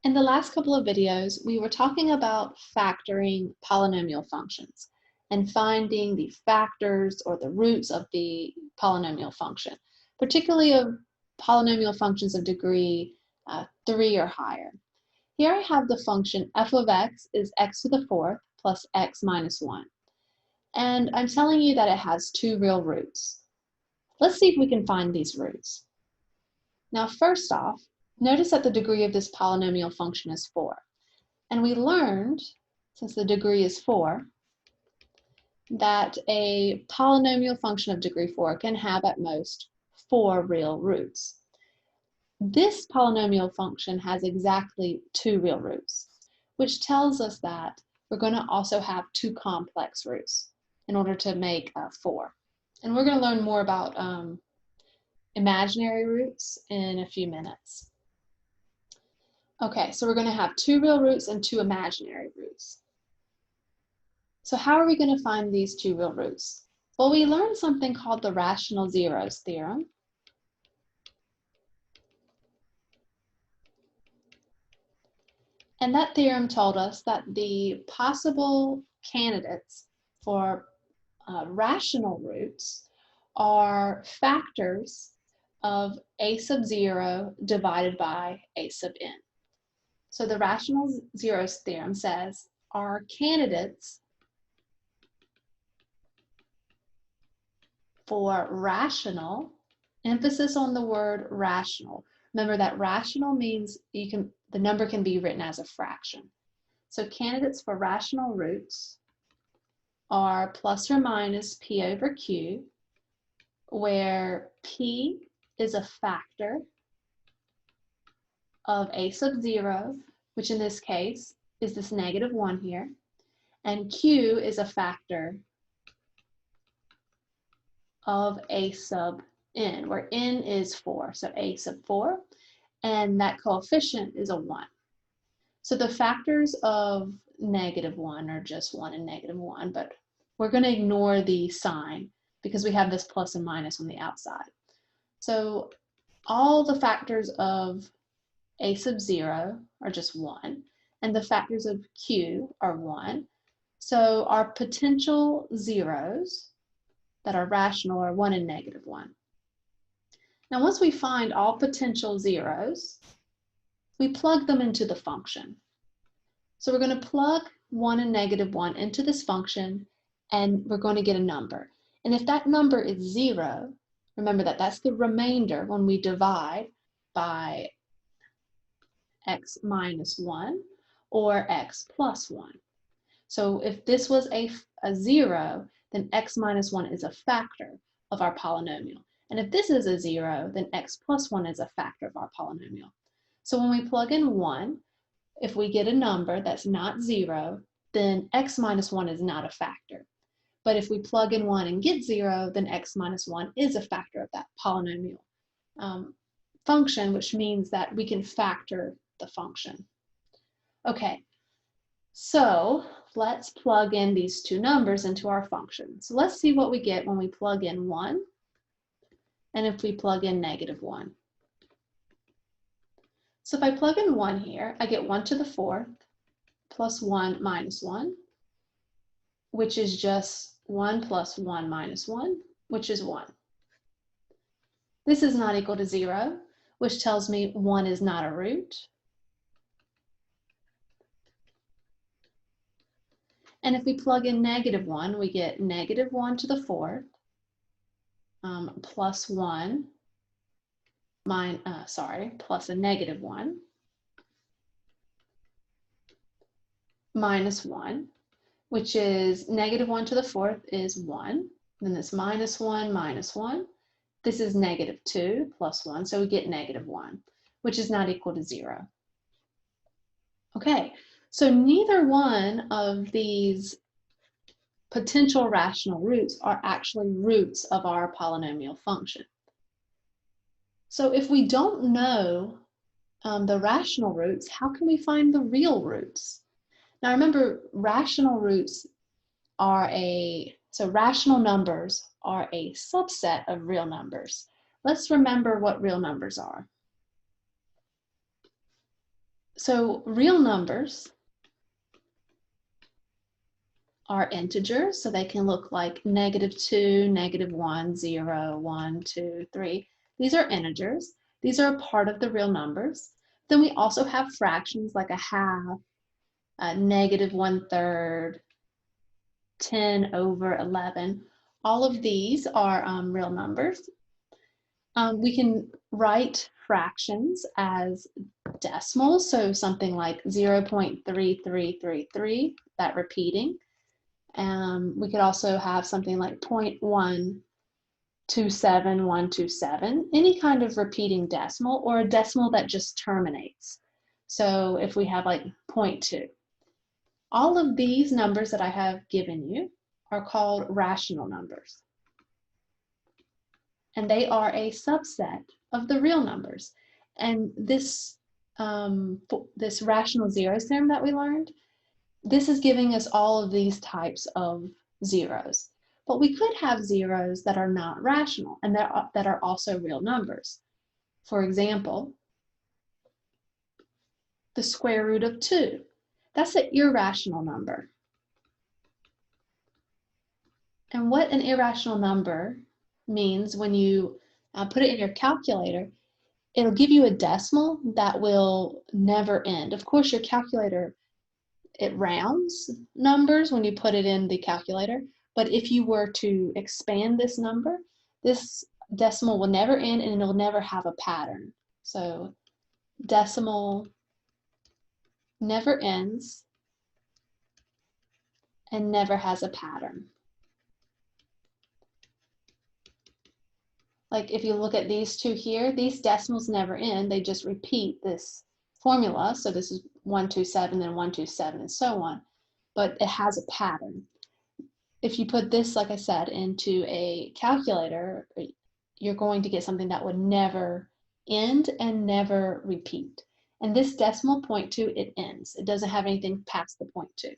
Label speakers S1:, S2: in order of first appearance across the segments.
S1: In the last couple of videos, we were talking about factoring polynomial functions and finding the factors or the roots of the polynomial function, particularly of polynomial functions of degree 3 or higher. Here I have the function f of x is x to the fourth plus x minus 1. And I'm telling you that it has two real roots. Let's see if we can find these roots. Now, first off, notice that the degree of this polynomial function is 4. And we learned, since the degree is 4, that a polynomial function of degree 4 can have at most 4 real roots. This polynomial function has exactly 2 real roots, which tells us that we're going to also have 2 complex roots in order to make 4. And we're going to learn more about imaginary roots in a few minutes. Okay, so we're going to have 2 real roots and 2 imaginary roots. So how are we going to find these 2 real roots? Well, we learned something called the rational zeros theorem. And that theorem told us that the possible candidates for rational roots are factors of a sub 0 divided by a sub n. So the rational zeros theorem says our candidates for rational, emphasis on the word rational. Remember that rational means the number can be written as a fraction. So candidates for rational roots are plus or minus p over q, where p is a factor of a sub 0, which in this case is this -1 here, and q is a factor of a sub n, where n is 4, so a sub 4, and that coefficient is a 1. So the factors of -1 are just 1 and -1, but we're going to ignore the sign because we have this plus and minus on the outside. So all the factors of a sub 0 are just 1, and the factors of q are 1. So our potential zeros that are rational are 1 and -1. Now, once we find all potential zeros, we plug them into the function. So we're going to plug 1 and -1 into this function, and we're going to get a number. And if that number is 0, remember that that's the remainder when we divide by x minus 1 or x plus 1. So if this was a 0, then x minus 1 is a factor of our polynomial. And if this is a 0, then x plus 1 is a factor of our polynomial. So when we plug in 1, if we get a number that's not 0, then x minus 1 is not a factor. But if we plug in 1 and get 0, then x minus 1 is a factor of that polynomial function, which means that we can factor the function. Okay, so let's plug in these 2 numbers into our function. So let's see what we get when we plug in 1 and if we plug in -1. So if I plug in 1 here, I get 1 to the 4th plus 1 minus 1, which is just 1 plus 1 minus 1, which is 1. This is not equal to 0, which tells me 1 is not a root. And if we plug in -1, we get -1 to the 4th plus 1, plus a -1 minus 1, which is -1 to the 4th is 1. Then this -1 minus 1. This is -2 plus 1, so we get -1, which is not equal to 0. Okay, so neither one of these potential rational roots are actually roots of our polynomial function. So if we don't know the rational roots, how can we find the real roots? Now remember, rational numbers are a subset of real numbers. Let's remember what real numbers are. So real numbers are integers, so they can look like -2, -1, 0, 1, 2, 3. These are integers. These are a part of the real numbers. Then we also have fractions like a half, -1/3, 10/11. All of these are real numbers. We can write fractions as decimals, so something like 0.3333, that repeating. We could also have something like 0.127127, any kind of repeating decimal, or a decimal that just terminates. So if we have like 0.2. All of these numbers that I have given you are called rational numbers. And they are a subset of the real numbers. And this rational zeros theorem that we learned, this is giving us all of these types of zeros. But we could have zeros that are not rational and that are also real numbers. For example, the square root of 2. That's an irrational number. And what an irrational number means, when you put it in your calculator, it'll give you a decimal that will never end. Of course, your calculator, it rounds numbers when you put it in the calculator, but if you were to expand this number, this decimal will never end and it'll never have a pattern. So decimal never ends and never has a pattern. Like if you look at these two here, these decimals never end, they just repeat this formula. So this is 127, then 127, and so on, but it has a pattern. If you put this, like I said, into a calculator, you're going to get something that would never end and never repeat. And this decimal 0.2, it ends. It doesn't have anything past the 0.2.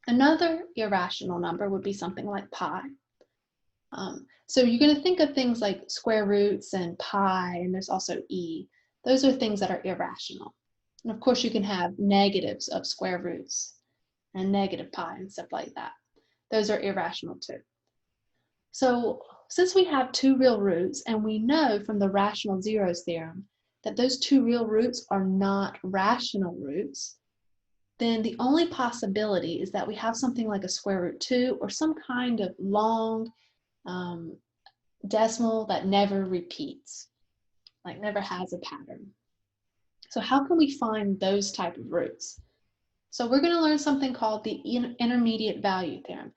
S1: Another irrational number would be something like pi. So you're going to think of things like square roots and pi, and there's also e. Those are things that are irrational. And of course, you can have negatives of square roots and negative pi and stuff like that. Those are irrational too. So since we have two real roots, and we know from the rational zeros theorem that those two real roots are not rational roots, then the only possibility is that we have something like a square root 2 or some kind of long decimal that never repeats, like never has a pattern. So how can we find those type of roots? So we're going to learn something called the intermediate value theorem.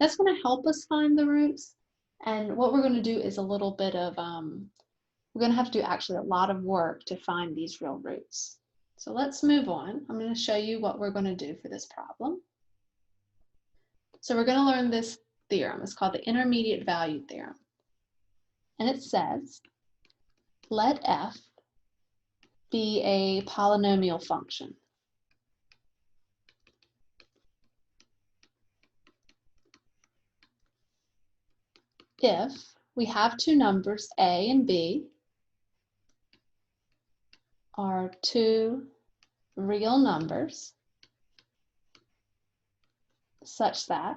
S1: That's going to help us find the roots. And what we're going to do is a little bit of, we're going to have to do actually a lot of work to find these real roots. So let's move on. I'm going to show you what we're going to do for this problem. So we're going to learn this theorem. It's called the intermediate value theorem. And it says, let f be a polynomial function. If we have two numbers, a and b, are two real numbers such that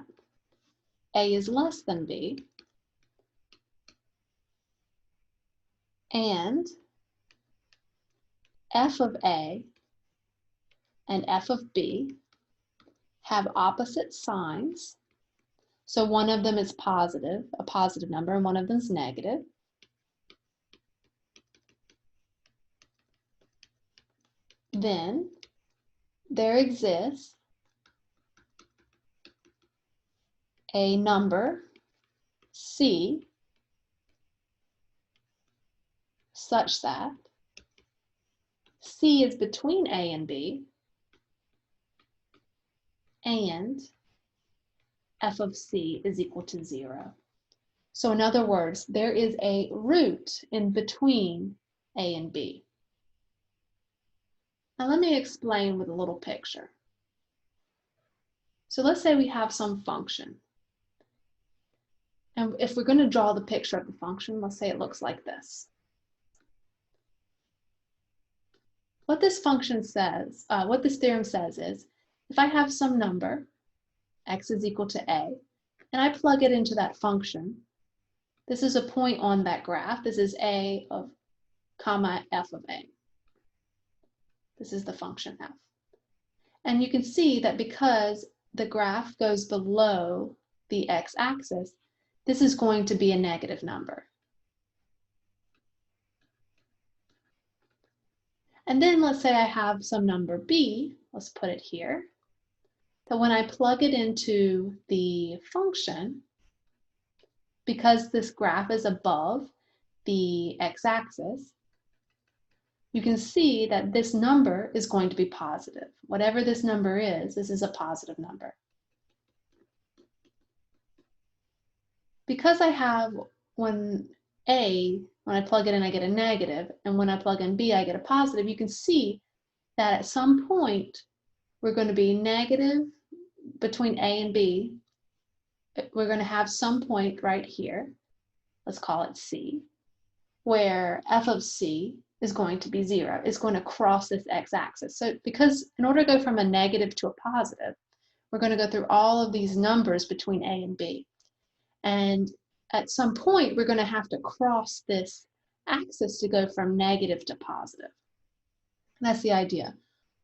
S1: a is less than b, and f of a and f of b have opposite signs. So one of them is positive, a positive number, and one of them is negative. Then there exists a number c such that c is between a and b, and f of c is equal to 0. So in other words, there is a root in between a and b. Now let me explain with a little picture. So let's say we have some function. And if we're going to draw the picture of the function, let's say it looks like this. what this function says, what this theorem says is, if I have some number, x is equal to a, and I plug it into that function, this is a point on that graph. This is a of comma f of a. This is the function f. And you can see that because the graph goes below the x-axis, this is going to be a negative number. And then let's say I have some number b, let's put it here, that when I plug it into the function, because this graph is above the x-axis, you can see that this number is going to be positive. Whatever this number is, this is a positive number. Because I have when I plug it in, I get a negative, and when I plug in b, I get a positive, you can see that at some point, we're going to be negative between a and b. We're going to have some point right here, let's call it c, where f of c is going to be 0. It's going to cross this x-axis. So because in order to go from a negative to a positive, we're going to go through all of these numbers between a and b. And at some point, we're going to have to cross this axis to go from negative to positive. And that's the idea.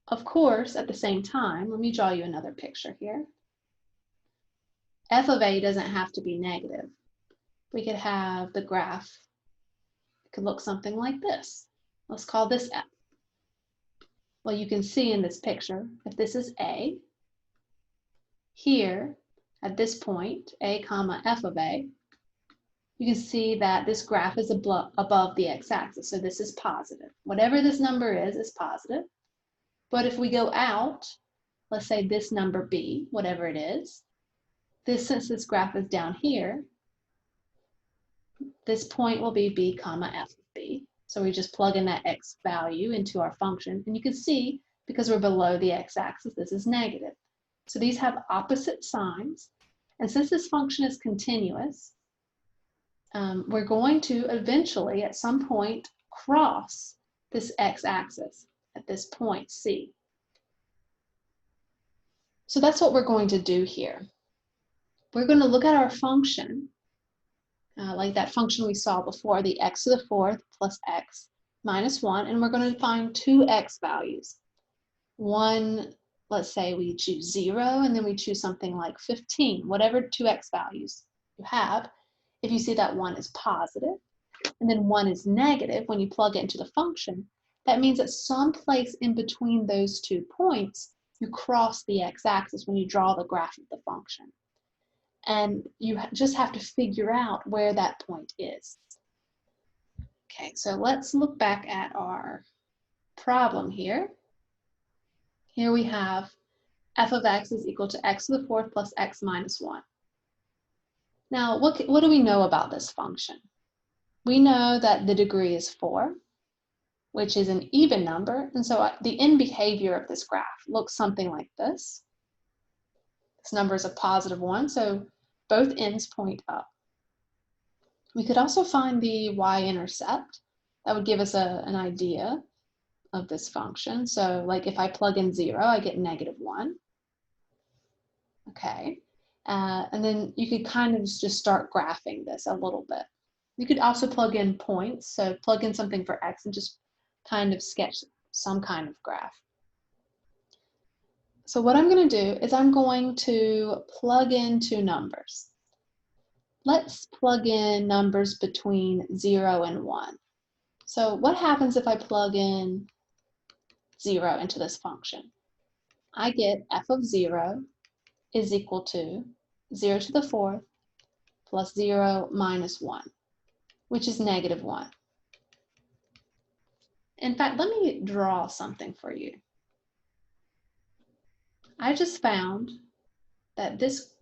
S1: Of course, at the same time, let me draw you another picture here. F of a doesn't have to be negative. We could have the graph, it could look something like this. Let's call this f. Well, you can see in this picture, if this is a, here, at this point, a comma f of a, you can see that this graph is above the x-axis, so this is positive. Whatever this number is positive. But if we go out, let's say this number b, whatever it is, since this graph is down here, this point will be b comma f of b. So we just plug in that x value into our function, and you can see, because we're below the x-axis, this is negative. So these have opposite signs, and since this function is continuous, we're going to eventually, at some point, cross this x-axis at this point, C. So that's what we're going to do here. We're going to look at our function, like that function we saw before, the x to the fourth plus x minus 1, and we're going to find two x values. One, let's say we choose 0, and then we choose something like 15, whatever two x values you have. If you see that one is positive, and then one is negative when you plug it into the function, that means that someplace in between those 2 points, you cross the x-axis when you draw the graph of the function. And you just have to figure out where that point is. Okay, so let's look back at our problem here. Here we have f of x is equal to x to the fourth plus x minus 1. Now, what do we know about this function? We know that the degree is 4, which is an even number, and so the end behavior of this graph looks something like this. This number is a positive 1, so both ends point up. We could also find the y-intercept. That would give us an idea of this function. So like if I plug in 0, I get negative 1. Okay. And then you could kind of just start graphing this a little bit. You could also plug in points. So plug in something for x and just kind of sketch some kind of graph. So what I'm going to do is I'm going to plug in two numbers. Let's plug in numbers between 0 and 1. So what happens if I plug in 0 into this function? I get f of 0 is equal to 0 to the fourth plus 0 minus 1, which is negative 1. In fact, let me draw something for you. I just found that this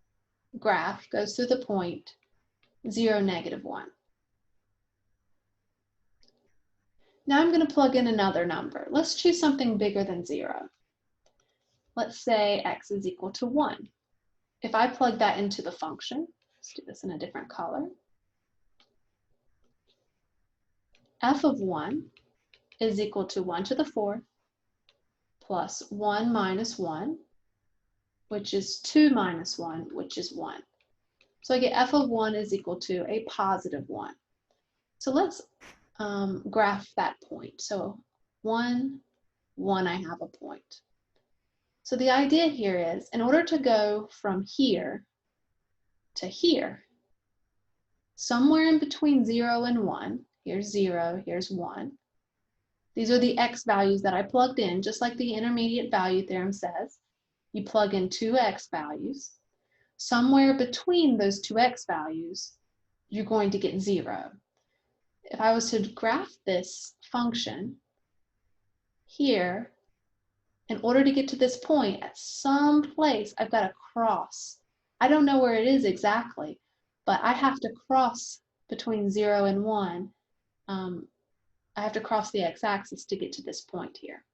S1: graph goes through the point 0, negative 1. Now I'm going to plug in another number. Let's choose something bigger than 0. Let's say x is equal to 1. If I plug that into the function, let's do this in a different color. F of 1 is equal to 1 to the fourth plus 1 minus 1, which is 2 minus 1, which is 1. So I get f of 1 is equal to a positive 1. So let's graph that point. So 1, 1, I have a point. So the idea here is, in order to go from here to here, somewhere in between 0 and 1, here's 0, here's 1. These are the x values that I plugged in, just like the intermediate value theorem says. You plug in two x values. Somewhere between those two x values, you're going to get 0. If I was to graph this function here, in order to get to this point, at some place, I've got to cross. I don't know where it is exactly, but I have to cross between 0 and 1. I have to cross the x-axis to get to this point here.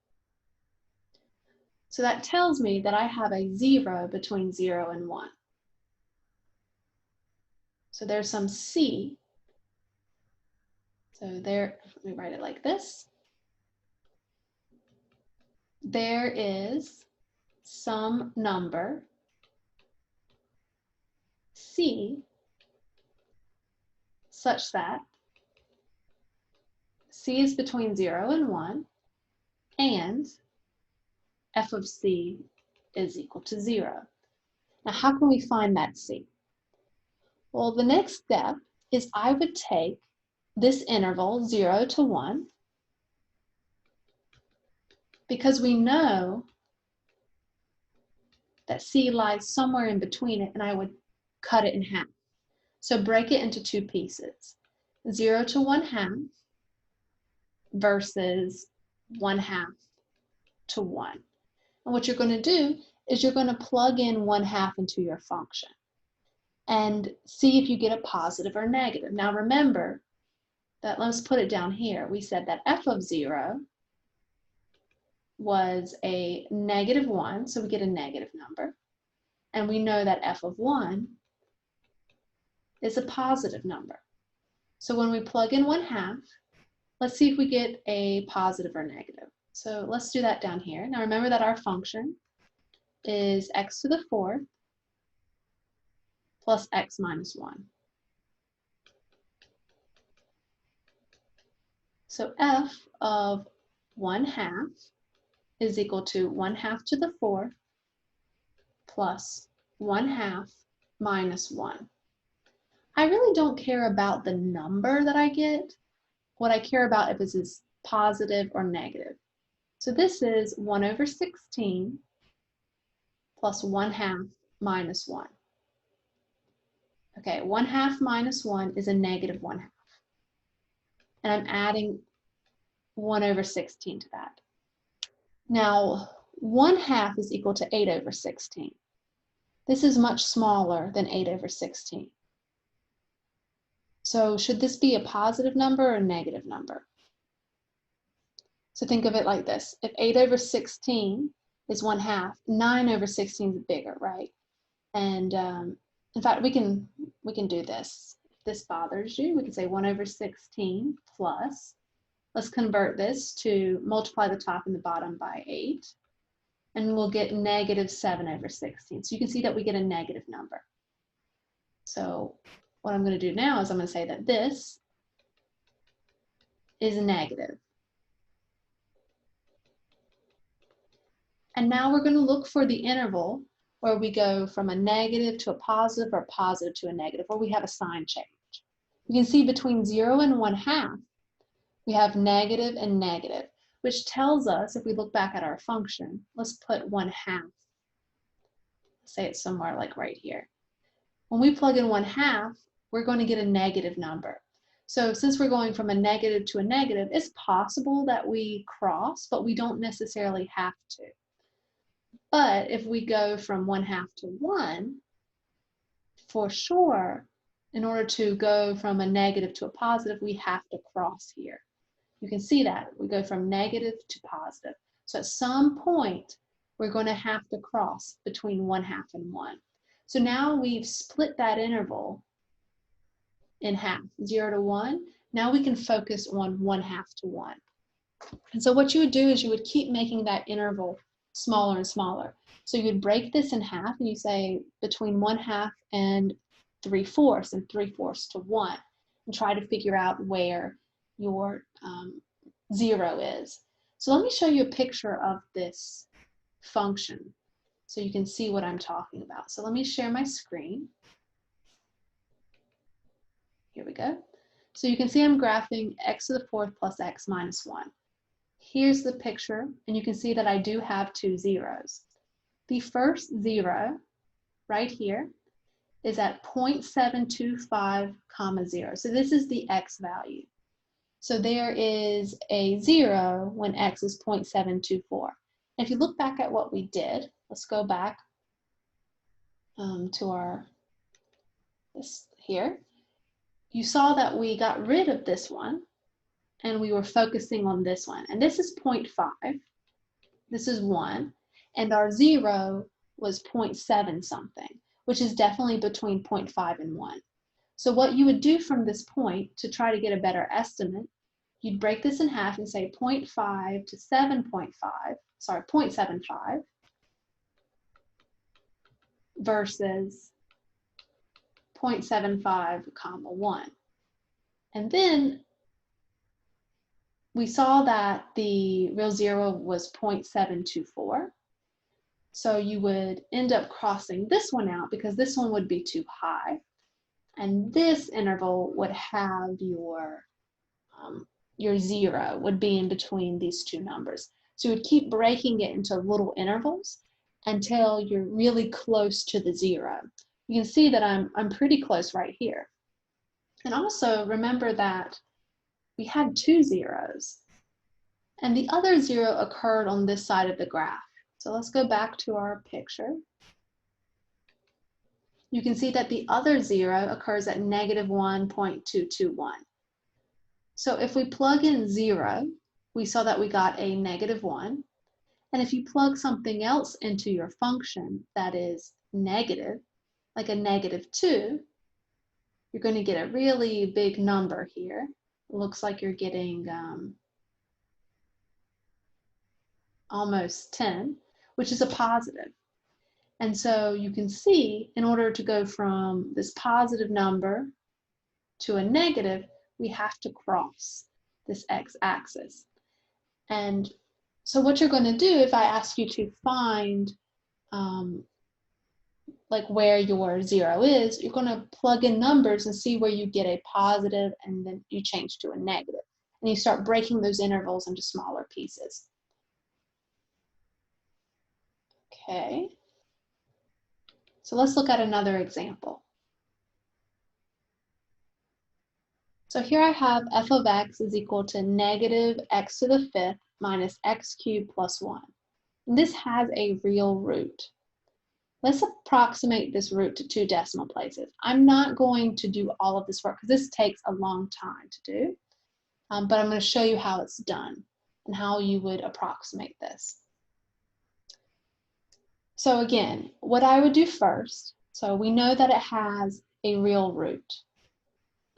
S1: So that tells me that I have a 0 between 0 and 1. So there's some c. So there, let me write it like this. There is some number c such that c is between 0 and 1, and f of c is equal to 0. Now, how can we find that c? Well, the next step is I would take this interval 0 to 1, because we know that c lies somewhere in between it, and I would cut it in half. So break it into two pieces, 0 to 1/2 versus 1/2 to 1. And what you're going to do is you're going to plug in 1/2 into your function and see if you get a positive or negative. Now remember that, let's put it down here. We said that f of 0 was a -1, so we get a negative number. And we know that f of 1 is a positive number. So when we plug in 1/2, let's see if we get a positive or negative. So let's do that down here. Now remember that our function is x to the 4th plus x minus 1. So f of 1/2 is equal to 1/2 to the 4th plus 1/2 minus 1. I really don't care about the number that I get. What I care about if this is positive or negative. So this is 1/16 plus 1/2 minus 1. Okay, 1/2 minus 1 is a -1/2. And I'm adding 1/16 to that. Now, 1/2 is equal to 8/16. This is much smaller than 8/16. So should this be a positive number or a negative number? So think of it like this. If 8/16 is 1/2, 9/16 is bigger, right? And in fact, we can do this. If this bothers you, we can say 1/16 plus, let's convert this to multiply the top and the bottom by 8, and we'll get -7/16. So you can see that we get a negative number. So what I'm going to do now is I'm going to say that this is negative. And now we're going to look for the interval where we go from a negative to a positive or positive to a negative, where we have a sign change. You can see between 0 and 1/2, we have negative and negative, which tells us, if we look back at our function, let's put 1/2. Say it somewhere like right here. When we plug in 1/2, we're going to get a negative number. So since we're going from a negative to a negative, it's possible that we cross, but we don't necessarily have to. But if we go from 1/2 to 1, for sure, in order to go from a negative to a positive, we have to cross here. You can see that we go from negative to positive. So at some point, we're going to have to cross between 1/2 and 1. So now we've split that interval in half, 0 to 1. Now we can focus on 1/2 to 1. And so what you would do is you would keep making that interval smaller and smaller. So you'd break this in half and you say between 1/2 and 3/4 and 3/4 to 1 and try to figure out where your 0 is. So let me show you a picture of this function so you can see what I'm talking about. So let me share my screen. Here we go. So you can see I'm graphing x to the 4th plus x minus 1. Here's the picture, and you can see that I do have 2 zeros. The first 0 right here is at 0.725, 0. So this is the x value. So there is a 0 when x is 0.724. And if you look back at what we did, let's go back to this here. You saw that we got rid of this one and we were focusing on this one. And this is 0.5, this is 1, and our 0 was 0.7 something, which is definitely between 0.5 and 1. So what you would do from this point to try to get a better estimate, you'd break this in half and say 0.5 to 0.75 versus 0.75, 1. And then we saw that the real 0 was 0.724. So you would end up crossing this one out because this one would be too high. And this interval would have your 0 would be in between these two numbers. So you would keep breaking it into little intervals until you're really close to the 0. You can see that I'm pretty close right here. And also remember that we had 2 zeros, and the other 0 occurred on this side of the graph. So let's go back to our picture. You can see that the other 0 occurs at negative 1.221. So if we plug in 0, we saw that we got a negative 1. And if you plug something else into your function that is negative, like a negative 2, you're going to get a really big number here. It looks like you're getting almost 10, which is a positive. And so you can see, in order to go from this positive number to a negative, we have to cross this x-axis. And so what you're going to do, if I ask you to find like where your 0 is, you're going to plug in numbers and see where you get a positive, and then you change to a negative. And you start breaking those intervals into smaller pieces. Okay. So let's look at another example. So here I have f of x is equal to negative x to the 5th minus x cubed plus 1. And this has a real root. Let's approximate this root to 2 decimal places. I'm not going to do all of this work because this takes a long time to do, but I'm going to show you how it's done and how you would approximate this. So again, what I would do first, so we know that it has a real root.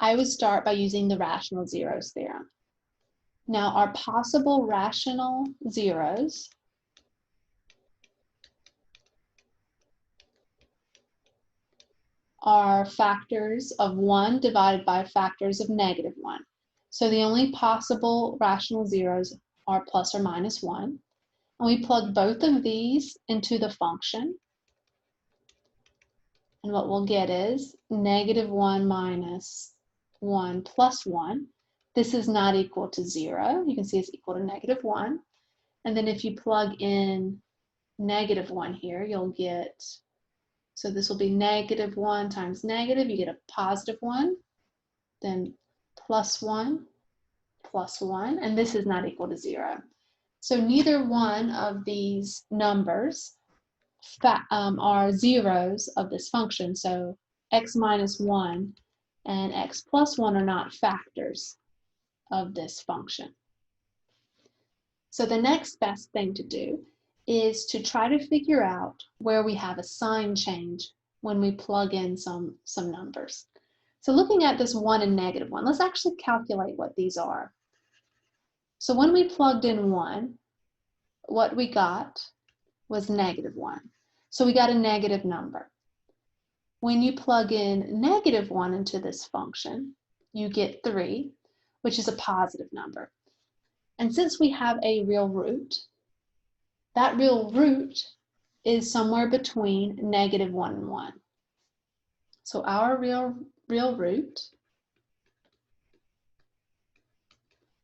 S1: I would start by using the rational zeros theorem. Now, our possible rational zeros are factors of 1 divided by factors of negative 1. So the only possible rational zeros are plus or minus 1. And we plug both of these into the function. And what we'll get is negative 1 minus 1 plus 1. This is not equal to 0. You can see it's equal to negative 1. And then if you plug in negative 1 here, you'll get, so this will be negative 1 times negative. You get a positive 1, then plus 1, and this is not equal to 0. So neither one of these numbers are zeros of this function. So x minus 1 and x plus 1 are not factors of this function. So the next best thing to do is to try to figure out where we have a sign change when we plug in some numbers. So looking at this 1 and negative 1, let's actually calculate what these are. So when we plugged in 1, what we got was -1. So we got a negative number. When you plug in -1 into this function, you get 3, which is a positive number. And since we have a real root, that real root is somewhere between -1 and 1. So our real root,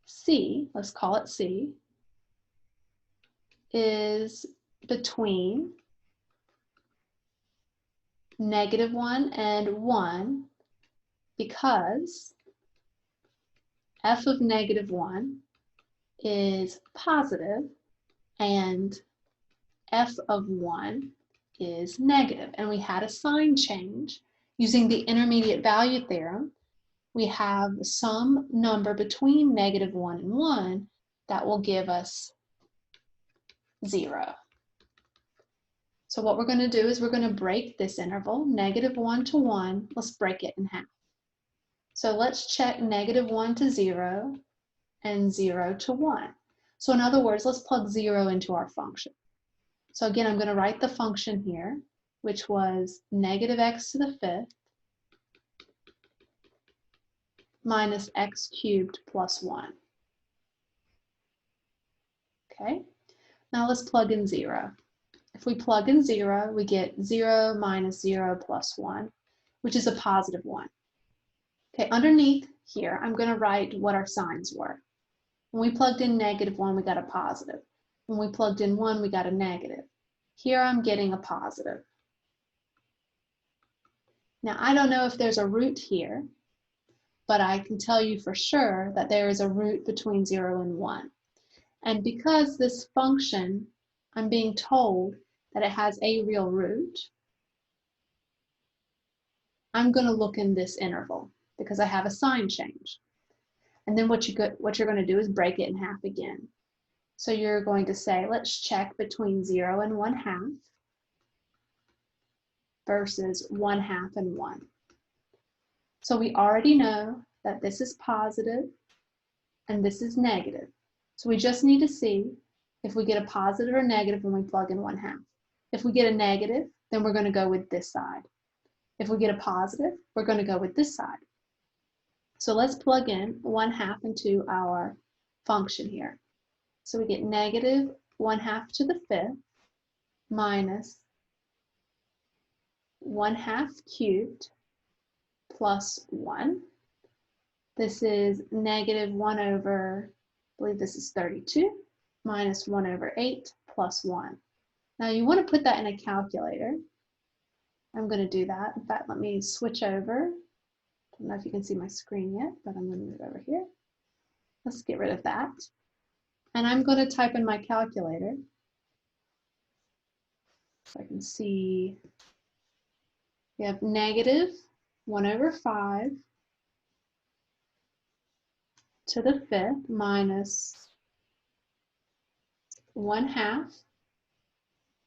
S1: C, let's call it C, is between -1 and 1 because f of -1 is positive and f of 1 is negative. And we had a sign change. Using the intermediate value theorem, we have some number between -1 and 1 that will give us 0. So what we're going to do is we're going to break this interval, -1 to 1. Let's break it in half. So let's check -1 to 0 and 0 to 1. So in other words, let's plug 0 into our function. So again, I'm going to write the function here, which was -x to the 5th minus x cubed plus 1. Okay, now let's plug in 0. If we plug in 0, we get 0 minus 0 plus 1, which is a positive 1. Okay, underneath here, I'm going to write what our signs were. When we plugged in -1, we got a positive. When we plugged in 1, we got a negative. Here I'm getting a positive. Now, I don't know if there's a root here, but I can tell you for sure that there is a root between 0 and 1. And because this function, I'm being told that it has a real root, I'm going to look in this interval because I have a sign change. And then what you're going to do is break it in half again. So you're going to say, let's check between 0 and 1/2 versus 1/2 and 1. So we already know that this is positive and this is negative. So we just need to see if we get a positive or negative when we plug in 1/2. If we get a negative, then we're going to go with this side. If we get a positive, we're going to go with this side. So let's plug in 1/2 into our function here. So we get -1/2 to the 5th minus 1/2 cubed plus 1. This is -1 over, I believe this is 32, minus 1 over 8 plus 1. Now you want to put that in a calculator. I'm going to do that. In fact, let me switch over. I don't know if you can see my screen yet, but I'm going to move over here. Let's get rid of that. And I'm going to type in my calculator so I can see. We have -1 over 5 to the 5th minus 1/2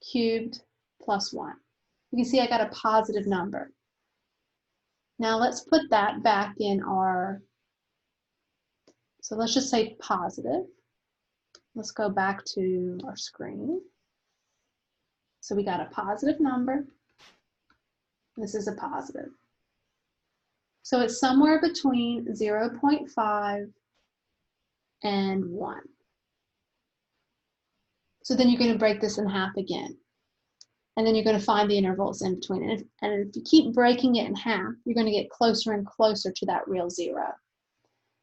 S1: cubed plus 1. You can see I got a positive number. Now let's put that back in our, so let's just say positive. Let's go back to our screen. So we got a positive number. This is a positive. So it's somewhere between 0.5 and 1. So then you're going to break this in half again. And then you're going to find the intervals in between. And if you keep breaking it in half, you're going to get closer and closer to that real 0.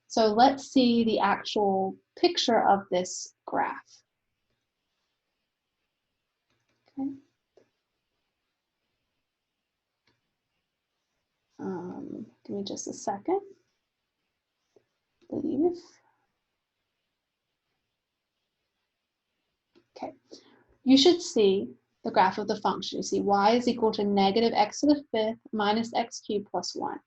S1: So let's see the actual picture of this graph. Okay. Give me just a second. Leave. Okay. You should see the graph of the function. You see y is equal to -x to the 5th minus x cubed plus 1.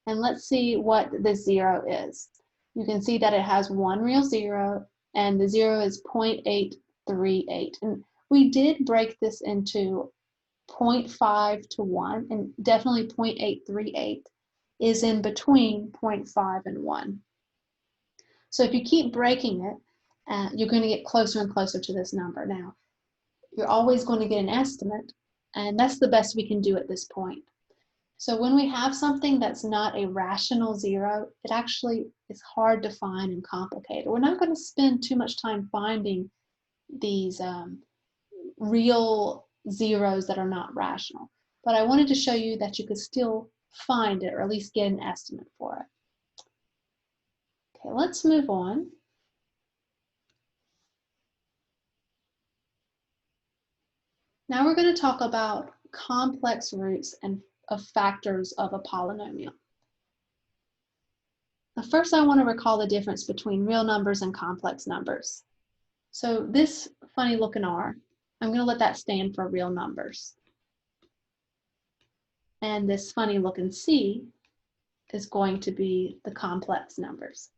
S1: And let's see what this 0 is. You can see that it has one real 0, and the 0 is 0.838. And we did break this into 0.5 to 1, and definitely 0.838 is in between 0.5 and 1. So if you keep breaking it, you're going to get closer and closer to this number. Now, you're always going to get an estimate, and that's the best we can do at this point. So when we have something that's not a rational zero, it actually is hard to find and complicated. We're not going to spend too much time finding these real zeros that are not rational. But I wanted to show you that you could still find it, or at least get an estimate for it. Okay, let's move on. Now we're going to talk about complex roots and of factors of a polynomial. Now first I want to recall the difference between real numbers and complex numbers. So this funny looking R, I'm going to let that stand for real numbers. And this funny looking C is going to be the complex numbers.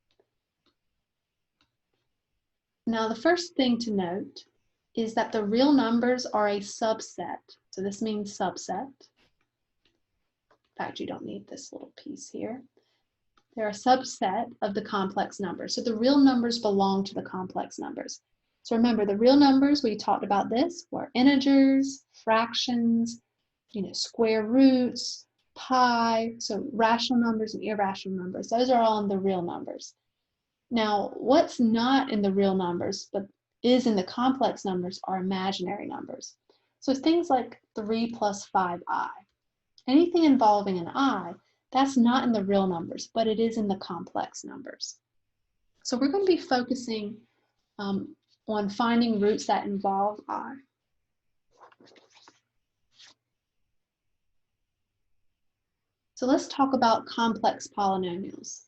S1: Now the first thing to note is that the real numbers are a subset. So this means subset. In fact, you don't need this little piece here. They're a subset of the complex numbers. So the real numbers belong to the complex numbers. So remember, the real numbers, we talked about this, were integers, fractions, square roots, pi, so rational numbers and irrational numbers. Those are all in the real numbers. Now, what's not in the real numbers, but is in the complex numbers, are imaginary numbers. So things like 3 plus 5i. Anything involving an I, that's not in the real numbers, but it is in the complex numbers. So we're going to be focusing on finding roots that involve I. So let's talk about complex polynomials.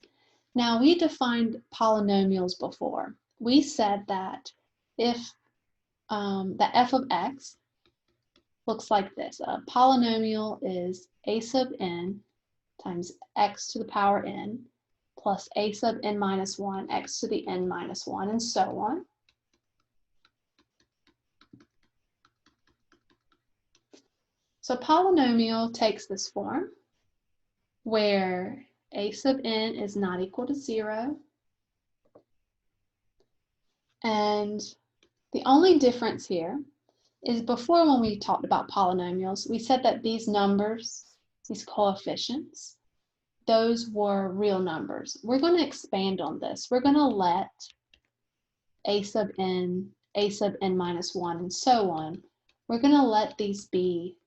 S1: Now we defined polynomials before. We said that if the f of x looks like this, a polynomial is a sub n times x to the power n plus a sub n minus 1, x to the n minus 1, and so on. So polynomial takes this form where a sub n is not equal to 0. And the only difference here is before, when we talked about polynomials, we said that these numbers, these coefficients, those were real numbers. We're going to expand on this. We're going to let a sub n minus 1, and so on, we're going to let these be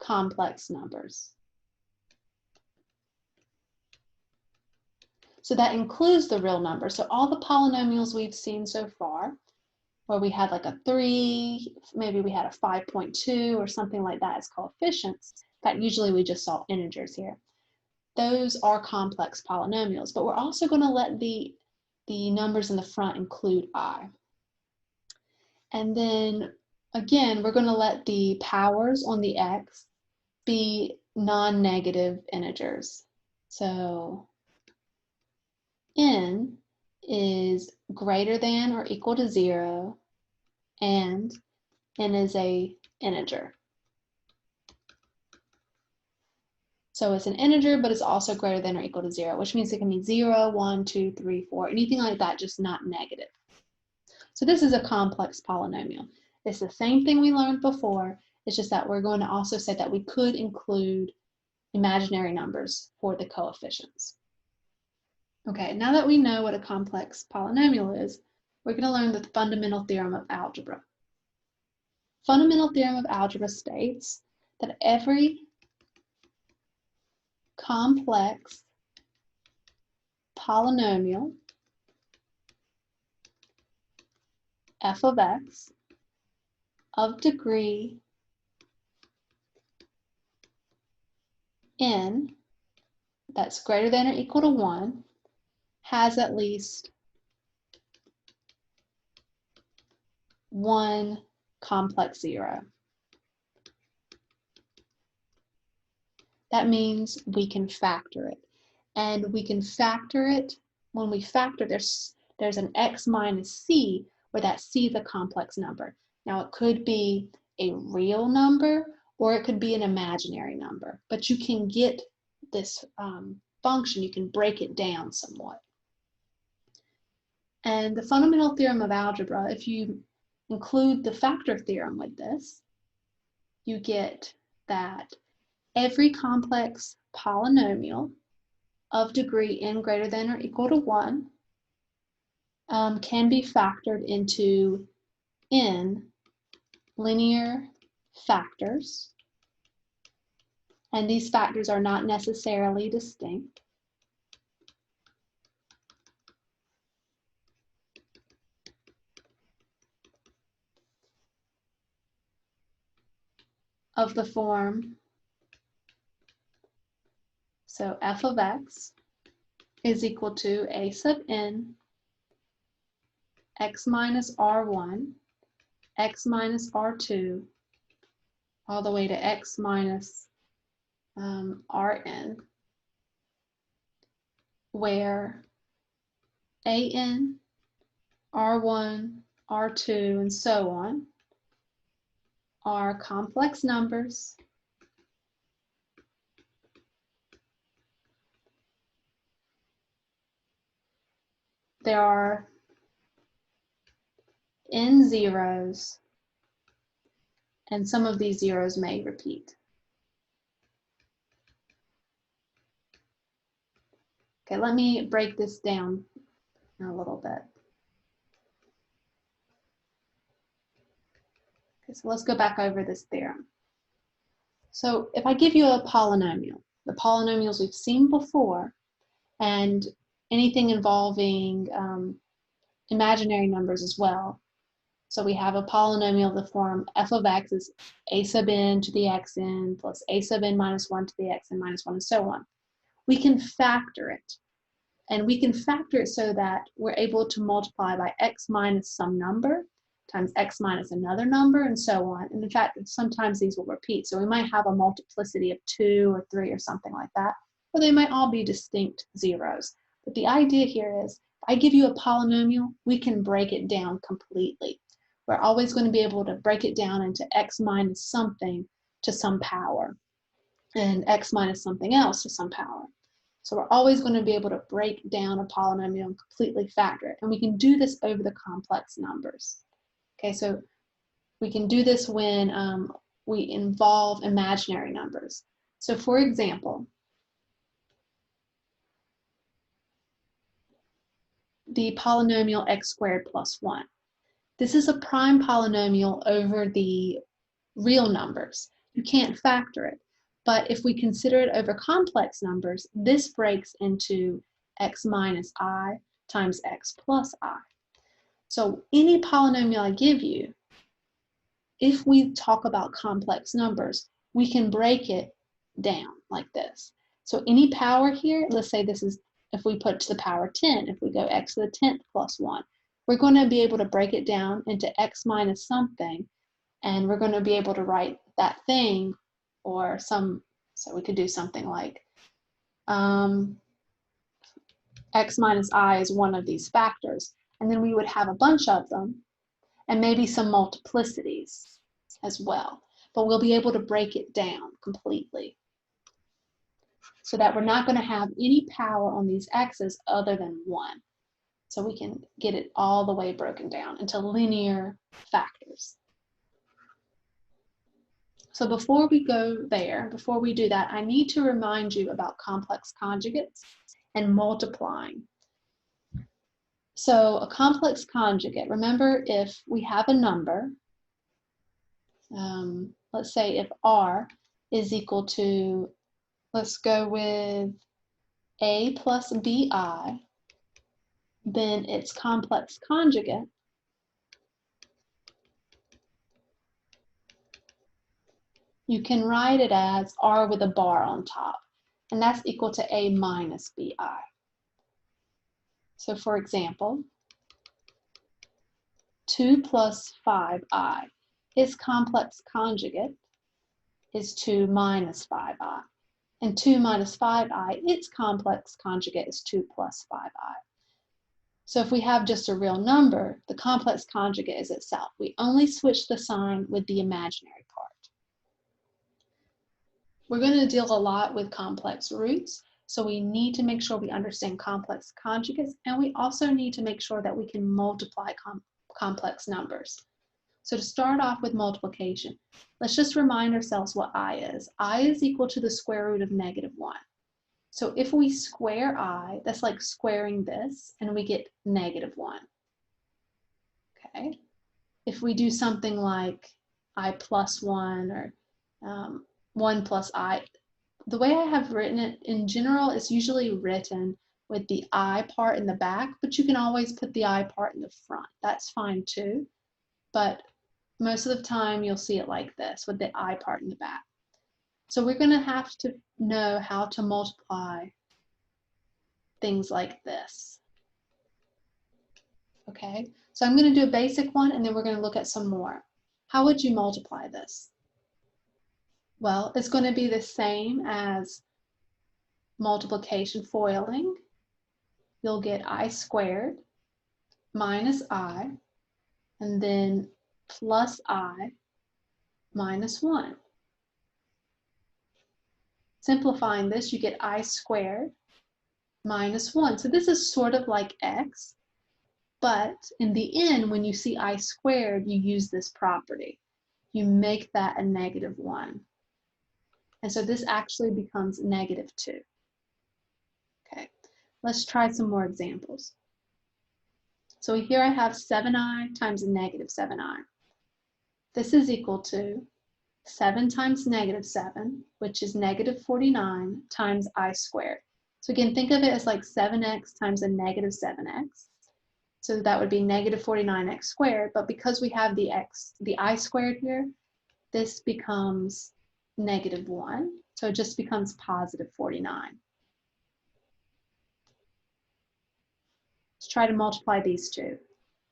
S1: complex numbers. So that includes the real number. So all the polynomials we've seen so far, where we had like a 3, maybe we had a 5.2 or something like that as coefficients. In fact, usually we just saw integers here. Those are complex polynomials, but we're also going to let the numbers in the front include I. And then again, we're going to let the powers on the x be non-negative integers. So n is greater than or equal to 0, and n is an integer. So it's an integer, but it's also greater than or equal to 0, which means it can be 0, 1, 2, 3, 4, anything like that, just not negative. So this is a complex polynomial. It's the same thing we learned before. It's just that we're going to also say that we could include imaginary numbers for the coefficients. Okay, now that we know what a complex polynomial is, we're going to learn the fundamental theorem of algebra. Fundamental theorem of algebra states that every complex polynomial f of x of degree n that's greater than or equal to 1 has at least one complex zero. That means we can factor it. And we can factor it, when we factor, there's an x minus c, where that c is a complex number. Now it could be a real number, or it could be an imaginary number, but you can get this function, you can break it down somewhat. And the fundamental theorem of algebra, if you include the factor theorem with this, you get that every complex polynomial of degree n greater than or equal to 1 can be factored into n linear factors, and these factors are not necessarily distinct. Of the form, so f of x is equal to a sub n x minus r1, x minus r2, all the way to x minus rn, where an, r1, r2, and so on are complex numbers there are n zeros, and some of these zeros may repeat. Okay, let me break this down a little bit. Okay, so let's go back over this theorem. So if I give you a polynomial, the polynomials we've seen before, and anything involving imaginary numbers as well. So we have a polynomial of the form f of x is a sub n to the xn plus a sub n minus 1 to the xn minus 1, and so on. We can factor it. And we can factor it so that we're able to multiply by x minus some number times x minus another number, and so on. And in fact, sometimes these will repeat. So we might have a multiplicity of 2 or 3 or something like that, or they might all be distinct zeros. But the idea here is, if I give you a polynomial, we can break it down completely. We're always going to be able to break it down into x minus something to some power, and x minus something else to some power. So we're always going to be able to break down a polynomial and completely factor it. And we can do this over the complex numbers. Okay, so we can do this when we involve imaginary numbers. So for example, the polynomial x squared plus 1. This is a prime polynomial over the real numbers. You can't factor it. But if we consider it over complex numbers, this breaks into x minus I times x plus I. So any polynomial I give you, if we talk about complex numbers, we can break it down like this. So any power here, let's say this is, if we put to the power 10, if we go x to the 10th plus 1, we're going to be able to break it down into x minus something, and we're going to be able to write that thing or some, so we could do something like x minus I is one of these factors, and then we would have a bunch of them and maybe some multiplicities as well, but we'll be able to break it down completely so that we're not going to have any power on these x's other than 1. So we can get it all the way broken down into linear factors. So before we go there, before we do that, I need to remind you about complex conjugates and multiplying. So a complex conjugate, remember, if we have a number, let's say if r is equal to, let's go with a plus bi, then its complex conjugate you can write it as r with a bar on top, and that's equal to a minus bi. So for example, 2 plus 5i, its complex conjugate is 2 minus 5i. And 2 minus 5i, its complex conjugate is 2 plus 5i. So if we have just a real number, the complex conjugate is itself. We only switch the sign with the imaginary part. We're going to deal a lot with complex roots, so we need to make sure we understand complex conjugates, and we also need to make sure that we can multiply complex numbers. So to start off with multiplication, let's just remind ourselves what I is. I is equal to the square root of -1. So if we square I, that's like squaring this, and we get -1. Okay. If we do something like I plus 1 or 1 plus I, the way I have written it in general is usually written with the I part in the back, but you can always put the I part in the front. That's fine too. But most of the time you'll see it like this with the I part in the back. So we're going to have to know how to multiply things like this. Okay, so I'm going to do a basic one and then we're going to look at some more. How would you multiply this? Well, it's going to be the same as multiplication foiling. You'll get I squared minus I, and then plus I minus 1. Simplifying this, you get I squared minus 1. So this is sort of like x, but in the end, when you see I squared, you use this property. You make that a -1. And so this actually becomes -2. Okay, let's try some more examples. So here I have 7i times -7i. This is equal to 7 times -7, which is -49 times I squared. So again, think of it as like 7x times a -7x. So that would be -49x squared, but because we have the I squared here, this becomes -1. So it just becomes +49. Let's try to multiply these two.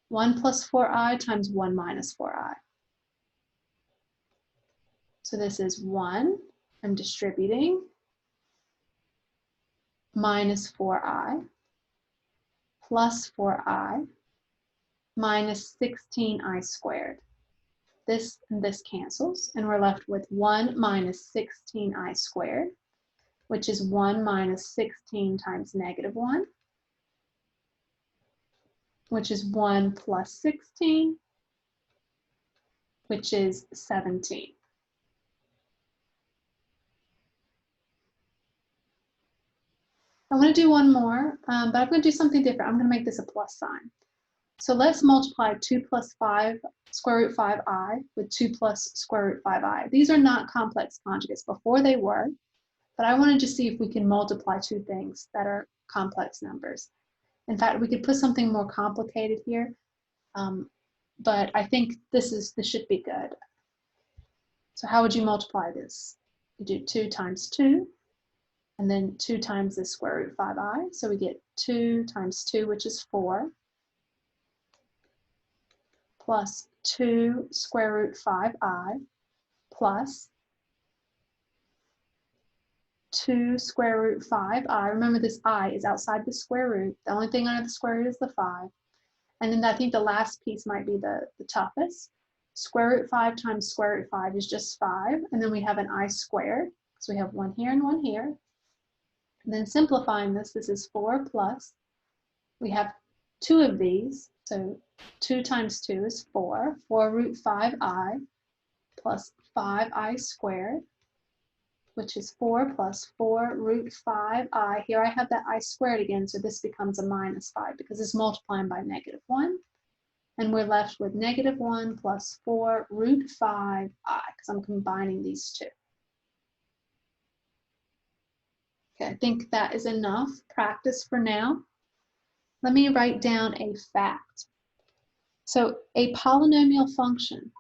S1: 1 plus 4i times 1 minus 4i. So this is 1, I'm distributing, minus 4i, plus 4i, minus 16i squared. This and this cancels, and we're left with 1 minus 16i squared, which is 1 minus 16 times -1, which is 1 plus 16, which is 17. I want to do one more, but I'm going to do something different. I'm going to make this a plus sign. So let's multiply 2 plus 5 square root 5i with 2 plus square root 5i. These are not complex conjugates. Before they were, but I wanted to see if we can multiply two things that are complex numbers. In fact, we could put something more complicated here, but I think this should be good. So how would you multiply this? You do 2 times 2, and then 2 times the square root 5i. So we get 2 times 2, which is 4, plus 2 square root 5i, plus 2 square root 5i. Remember, this I is outside the square root. The only thing under the square root is the 5. And then I think the last piece might be the toughest. Square root 5 times square root 5 is just 5. And then we have an I squared. So we have 1 here and 1 here. And then simplifying this, this is 4 plus. We have 2 of these. So 2 times 2 is 4. 4 root 5i plus 5i squared, which is 4 plus 4 root 5i. Here I have that I squared again, so this becomes a -5 because it's multiplying by -1. And we're left with -1 plus 4 root 5i, because I'm combining these two. Okay, I think that is enough practice for now. Let me write down a fact. So a polynomial function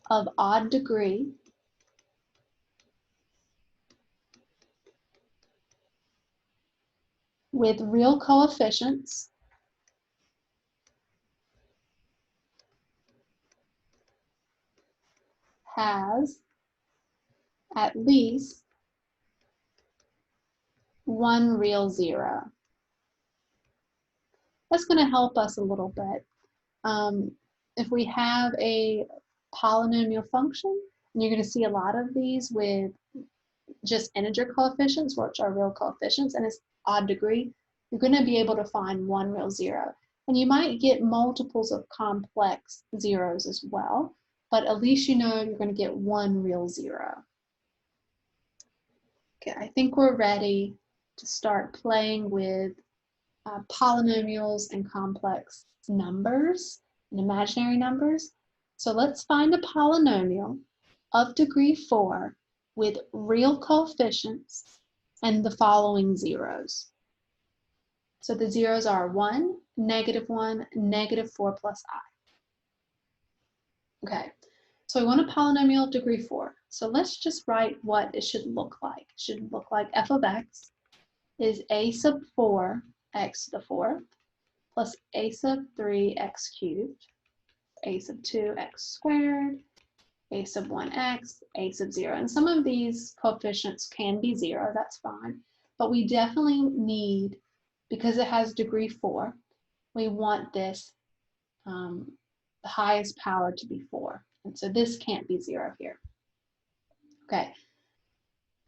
S1: of odd degree with real coefficients has at least one real zero. That's going to help us a little bit. If we have a polynomial function, and you're going to see a lot of these with just integer coefficients, which are real coefficients, and it's odd degree, you're going to be able to find one real zero. And you might get multiples of complex zeros as well, but at least you know you're going to get one real zero. Okay, I think we're ready to start playing with polynomials and complex numbers and imaginary numbers. So let's find a polynomial of degree 4 with real coefficients and the following zeros. So the zeros are 1, -1, -4 plus I. Okay, so we want a polynomial of degree 4. So let's just write what it should look like. It should look like f of x is a sub 4 x to the 4th plus a sub 3 x cubed, a sub 2 x squared, a sub 1 x, a sub 0. And some of these coefficients can be 0, that's fine. But we definitely need, because it has degree 4, we want this the highest power to be 4. And so this can't be 0 here. Okay,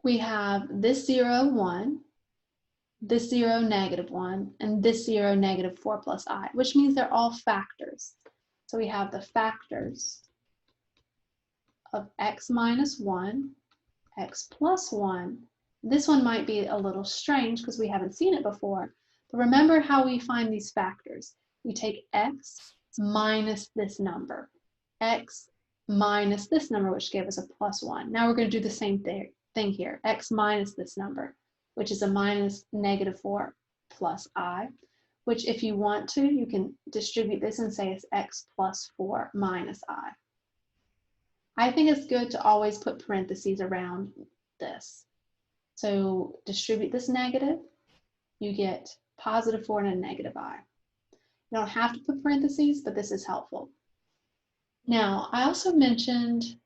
S1: we have this 0, 1, this 0, -1, and this 0, -4 plus I, which means they're all factors. So we have the factors of x minus 1, x plus 1. This one might be a little strange because we haven't seen it before, but remember how we find these factors. We take x minus this number, x minus this number, which gave us a plus 1. Now we're going to do the same thing here, x minus this number, which is a minus -4 plus I, which if you want to, you can distribute this and say it's x plus 4 minus I. I think it's good to always put parentheses around this. So distribute this negative, you get positive 4 and a negative I. You don't have to put parentheses, but this is helpful. Now, I also mentioned,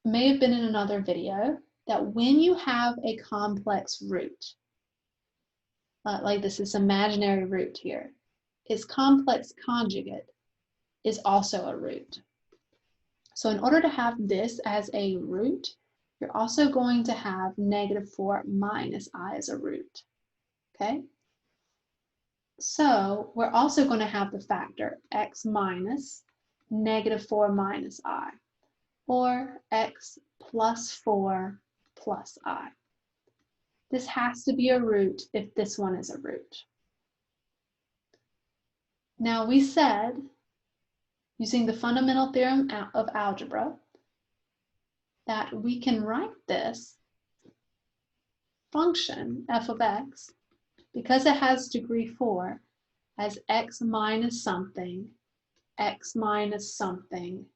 S1: may have been in another video, that when you have a complex root, like this imaginary root here, its complex conjugate is also a root. So in order to have this as a root, you're also going to have -4 minus I as a root, okay? So we're also going to have the factor x minus -4 minus I, or x plus 4 plus I. This has to be a root if this one is a root. Now we said, using the fundamental theorem of algebra, that we can write this function, f of x, because it has degree 4, as x minus something, x minus something,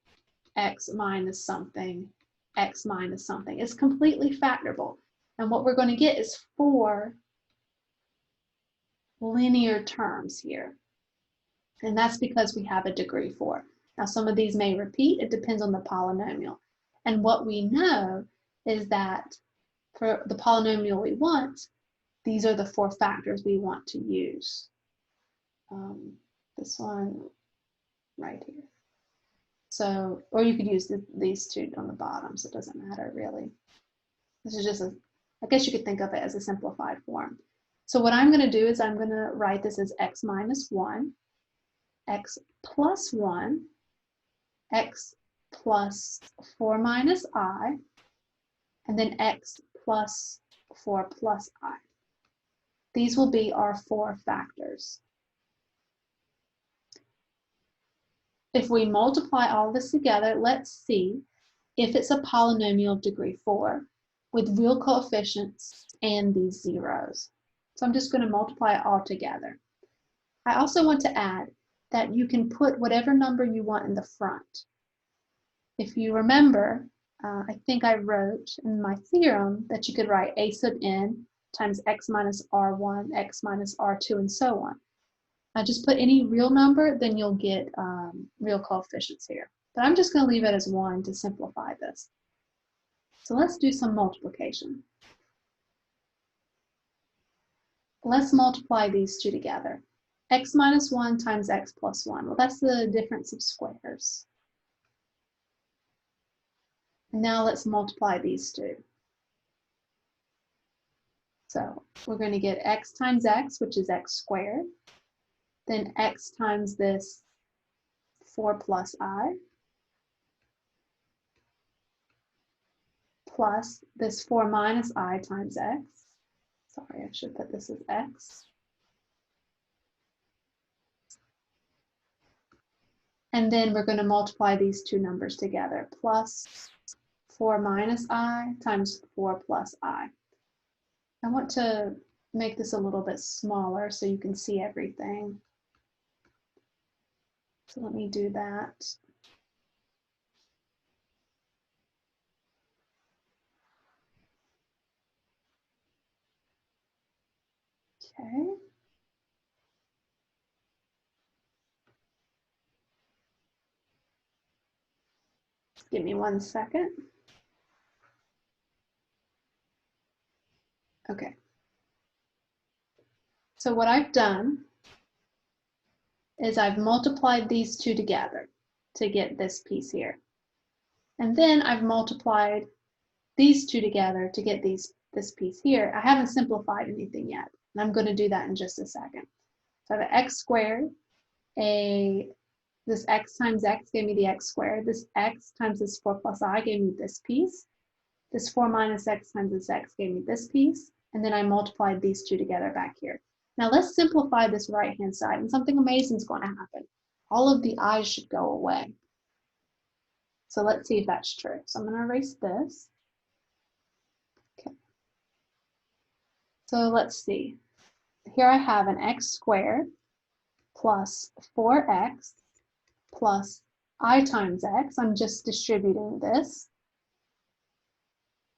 S1: x minus something, x minus something. It's completely factorable. And what we're going to get is 4 linear terms here. And that's because we have a degree 4. Now some of these may repeat, it depends on the polynomial. And what we know is that for the polynomial we want, these are the 4 factors we want to use. This one right here. So, or you could use these two on the bottom, so it doesn't matter really. This is just I guess you could think of it as a simplified form. So what I'm going to do is I'm going to write this as x minus 1, x plus 1, x plus 4 minus I, and then x plus 4 plus I. These will be our 4 factors. If we multiply all this together, let's see if it's a polynomial of degree 4 with real coefficients and these zeros. So I'm just going to multiply it all together. I also want to add that you can put whatever number you want in the front. If you remember, I think I wrote in my theorem that you could write a sub n times x minus r1, x minus r2, and so on. Just put any real number, then you'll get real coefficients here. But I'm just going to leave it as 1 to simplify this. So let's do some multiplication. Let's multiply these two together. X minus 1 times x plus 1. Well, that's the difference of squares. And now let's multiply these two. So we're going to get x times x, which is x squared, then x times this 4 plus I, plus this 4 minus I times x. Sorry, I should put this as x. And then we're going to multiply these two numbers together, plus 4 minus I times 4 plus I. I want to make this a little bit smaller so you can see everything. So let me do that. Okay. Give me 1 second. Okay. So what I've done is I've multiplied these two together to get this piece here. And then I've multiplied these two together to get this piece here. I haven't simplified anything yet, and I'm going to do that in just a second. So I have an x squared, this x times x gave me the x squared. This x times this 4 plus I gave me this piece. This 4 minus x times this x gave me this piece. And then I multiplied these two together back here. Now let's simplify this right-hand side, and something amazing is going to happen. All of the i's should go away. So let's see if that's true. So I'm going to erase this. Okay. So let's see. Here I have an x squared plus 4x plus I times x. I'm just distributing this.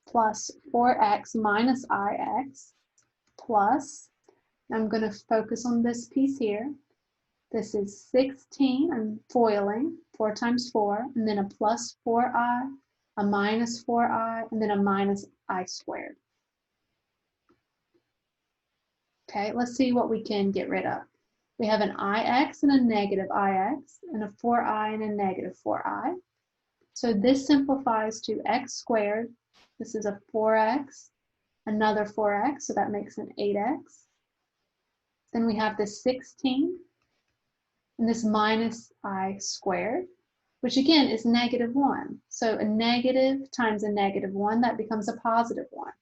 S1: Plus 4x minus ix plus, I'm going to focus on this piece here. This is 16, I'm foiling, 4 times 4, and then a plus 4i, a minus 4i, and then a minus I squared. Okay, let's see what we can get rid of. We have an ix and a negative ix, and a 4i and a negative 4i. So this simplifies to x squared. This is a 4x, another 4x, so that makes an 8x. Then we have this 16, and this minus I squared, which again is negative 1. So a negative times a negative 1, that becomes a positive 1.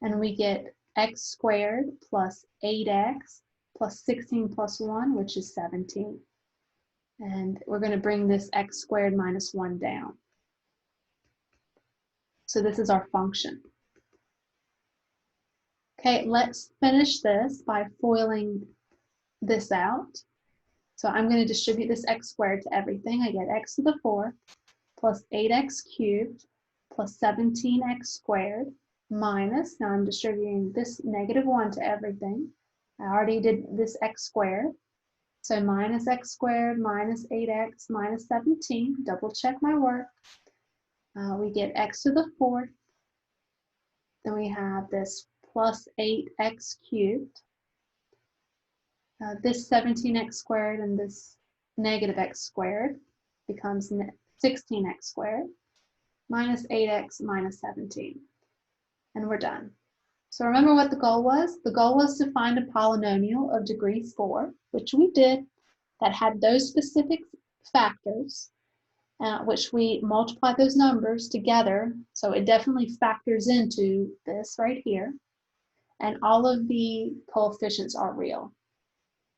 S1: And we get x squared plus 8x plus 16 plus 1, which is 17. And we're going to bring this x squared minus 1 down. So this is our function. Okay, let's finish this by foiling this out. So I'm going to distribute this x squared to everything. I get x to the 4th plus 8x cubed plus 17x squared minus, now I'm distributing this negative 1 to everything. I already did this x squared. So minus x squared minus 8x minus 17, double check my work. We get x to the 4th. Then we have this plus 8x cubed. This 17x squared and this negative x squared becomes 16x squared minus 8x minus 17. And we're done. So remember what the goal was? The goal was to find a polynomial of degree 4, which we did, that had those specific factors, which we multiplied those numbers together. So it definitely factors into this right here. And all of the coefficients are real.